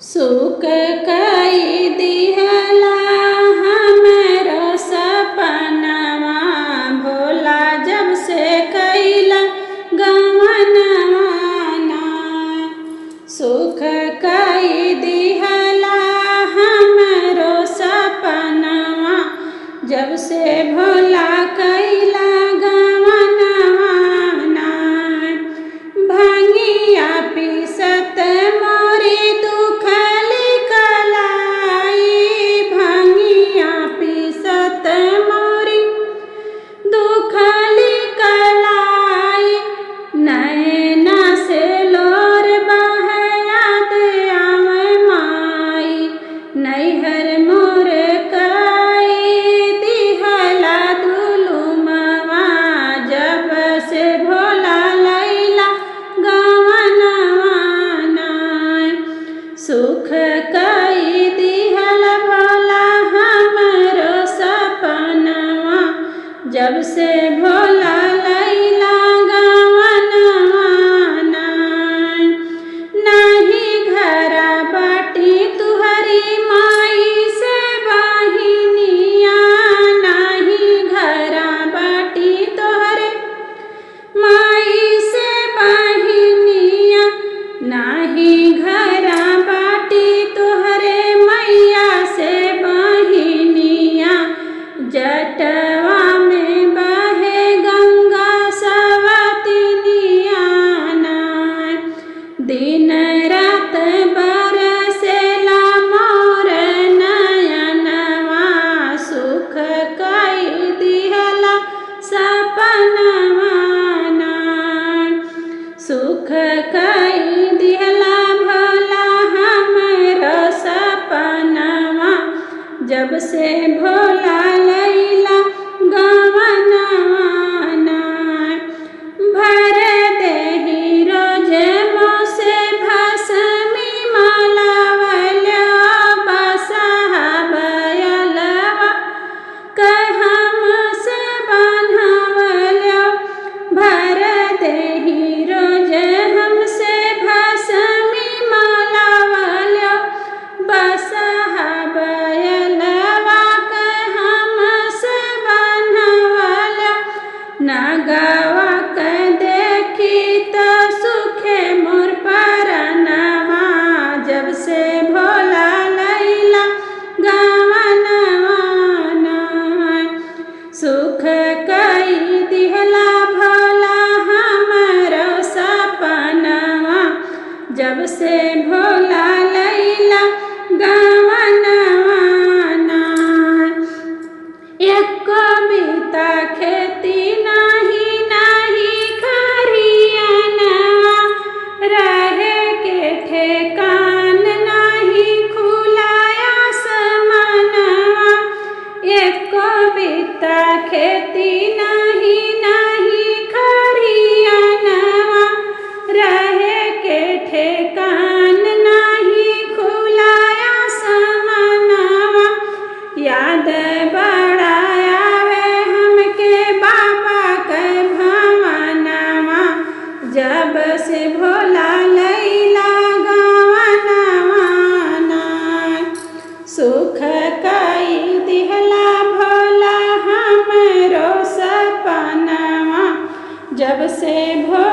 सुख कई दिहला हमरो सपनवा भोला जब से कैला गवनवा ना। सुख कई दिहला हमरो सपनवा जब से भोला कैला गवनवा ना। भंगिया पीसत मोरी दुखली कलाई, भंगिया पीसत मोरी दुखली कलाई। नैना से लोर बहे याद आवे माई, नैहर मोर कई दिहला दुलुमवा जब से भोला लैला गवनवा ना। सुख कई दिहल भोला हमरो सपनवा जब से भोला लैला गवनवा ना। नाही घरा बाटी तुहरी माई से बहिनिया, नाही घरा बाटी तोहरे माई से बहिनिया, नाही घरा बाटी तोहरे मैया से बहिनिया। जटवा में बहे गंगा सवतिनिया ना। दिन रात बरसेला मोर नयनवा सुख कई दिहला सपनवा ना। सुख कई दिहला भोला हमरो सपनवा जब से भोला लैला गवनवा ना। भर देहि रोज मोसे भस्मी मलवलो बसहा बयलवा हमसे बान्हवलो। भर देहि रोज हमसे भस्मी मलवलो बसहा बयलवा हमसे बान्हवलो। नागवा के देखी तो सुखे मोर परनवा जब से भोला लैला गवनवा ना। सुख कई दिहला भोला हमरो सपनवा जब से भोला लैला गवनवा ना। एक बीता खेती नाही नाही खरियानवा, रहे के ठेकान नाही खुलाया आसमानवा। एक बीता खेती नाही नाही खरियानवा, रहे के ठेकान नाही खुलाया आसमानवा। याद बड़ा आवे हमके बाबा के भवनवा जब से भोला लैला गवनवा ना। सुख कई दिहला भोला हमरो सपनवा जब से भोला